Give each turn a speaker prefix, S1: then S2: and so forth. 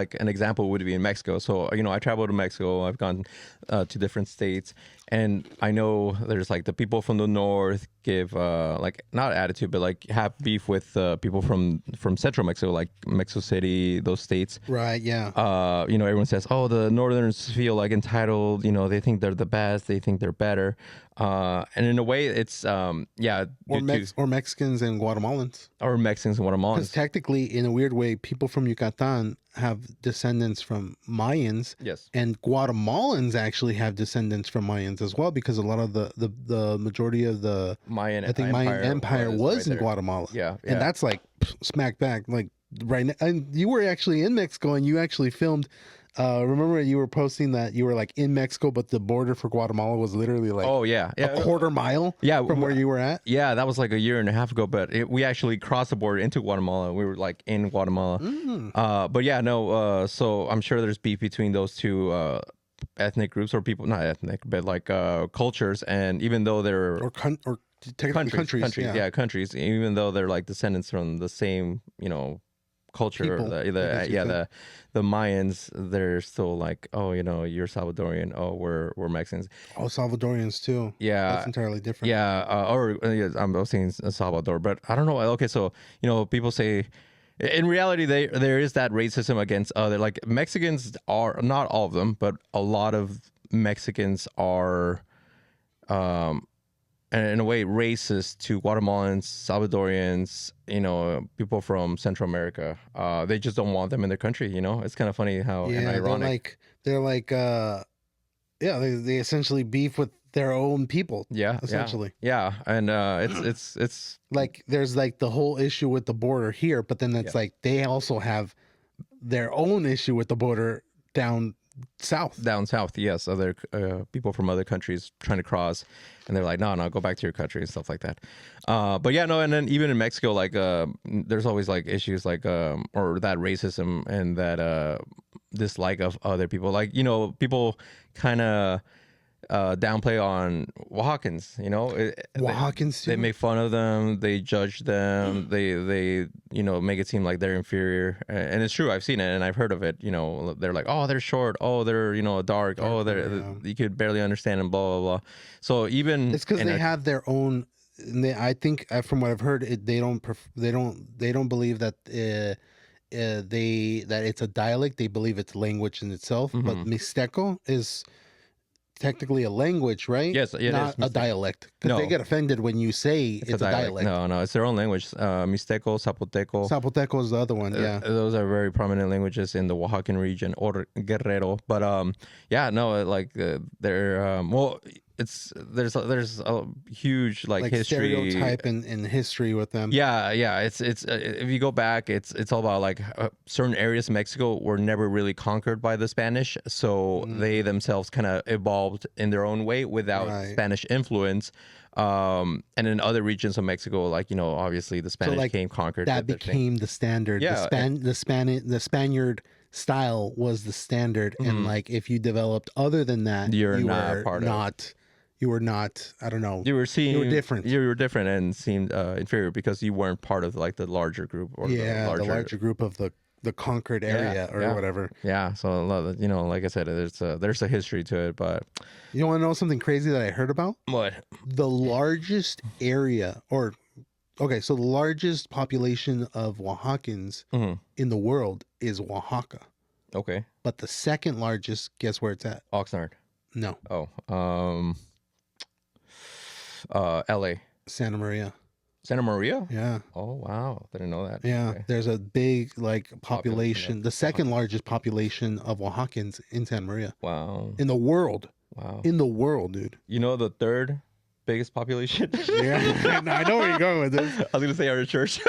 S1: Like an example would be in Mexico. So, I traveled to Mexico. I've gone to different states, and I know there's like the people from the north give like not attitude, but like have beef with people from central Mexico, like Mexico City, those states.
S2: Right. Yeah.
S1: Everyone says, oh, the northerners feel like entitled. They think they're the best. They think they're better. And in a way, it's yeah,
S2: Or Mexicans and Guatemalans.
S1: or Mexicans and
S2: Because
S1: Guatemalans.
S2: technically, in a weird way, people from Yucatan have descendants from Mayans.
S1: Yes.
S2: And Guatemalans actually have descendants from Mayans as well, because a lot of the majority of the
S1: Mayan
S2: Mayan Empire was
S1: right
S2: in
S1: there.
S2: Guatemala.
S1: Yeah, yeah.
S2: And that's like smack back, like right now. And you were actually in Mexico, and you actually filmed. Remember you were posting that you were like in Mexico, but the border for Guatemala was literally like
S1: Oh yeah, yeah.
S2: a quarter mile
S1: Yeah,
S2: from where you were at.
S1: Yeah, that was like a year and a half ago, but we actually crossed the border into Guatemala. We were like in Guatemala. But yeah, no. So I'm sure there's beef between those two ethnic groups, or people, not ethnic, but like cultures. And even though they're
S2: Or technically countries. Yeah.
S1: countries, even though they're like descendants from the same, culture,
S2: People, I guess you could.
S1: the Mayans, they're still like, oh, you're Salvadorian. Oh, we're Mexicans.
S2: Oh, Salvadorians too.
S1: Yeah.
S2: That's entirely different.
S1: Yeah, yeah, I'm saying Salvador, but I don't know. Okay, so people say, in reality, there is that racism against other, like Mexicans are, not all of them, but a lot of Mexicans are, in a way, racist to Guatemalans, Salvadorians, people from Central America. They just don't want them in their country. It's kind of funny how, and
S2: Yeah,
S1: ironic.
S2: they're like they essentially beef with their own people.
S1: Yeah,
S2: essentially.
S1: Yeah, and it's
S2: Like there's like the whole issue with the border here, but then it's like they also have their own issue with the border down south.
S1: down south. Yes, other people from other countries trying to cross, and they're like, no, go back to your country and stuff like that. But yeah, no, and then even in Mexico, like there's always like issues like or that racism and that dislike of other people. Like people kind of downplay on Oaxacans.
S2: Oaxacans
S1: They
S2: too?
S1: make fun of them. They judge them. They make it seem like they're inferior. And it's true. I've seen it and I've heard of it. They're like, oh, they're short. Oh, they're dark. Oh, you could barely understand them. Blah blah blah. So even
S2: It's because they have their own. And I think from what I've heard, they don't believe that that it's a dialect. They believe it's language in itself. But Mixteco is technically a language, right?
S1: Yes, it
S2: not
S1: is
S2: a dialect, because
S1: No.
S2: they get offended when you say it's a dialect.
S1: No, it's their own language. Mixteco, Zapoteco.
S2: Zapoteco is the other one. Yeah.
S1: Those are very prominent languages in the Oaxacan region, or Guerrero. But yeah, no, like they're well, there's a huge like history
S2: stereotype and history with them.
S1: Yeah, it's if you go back, it's all about like certain areas of Mexico were never really conquered by the Spanish, so they themselves kind of evolved in their own way without Spanish influence. And in other regions of Mexico, like obviously the Spanish came, conquered.
S2: That became the standard.
S1: Yeah,
S2: the Spaniard style was the standard, and like if you developed other than that,
S1: You're
S2: you
S1: not
S2: were
S1: part of it.
S2: not. You were not. I don't know.
S1: You were
S2: different.
S1: You were different and seemed inferior because you weren't part of like the larger group or
S2: the larger group of the conquered area or whatever.
S1: Yeah, so like I said, there's a history to it, but
S2: You want to know something crazy that I heard about?
S1: what?
S2: The largest area, so the largest population of Oaxacans in the world is Oaxaca,
S1: Okay,
S2: but the second largest, guess where it's at?
S1: Oxnard.
S2: No,
S1: L.A.
S2: Santa Maria.
S1: Santa Maria.
S2: Yeah.
S1: Oh wow, didn't know that.
S2: Yeah,
S1: Okay.
S2: there's a big population,
S1: Population.
S2: the second largest population of Oaxacans in Santa Maria
S1: Wow.
S2: in the world.
S1: Wow.
S2: In the world, dude.
S1: The third biggest population.
S2: Yeah, I know where you're going with this.
S1: I was gonna say our church.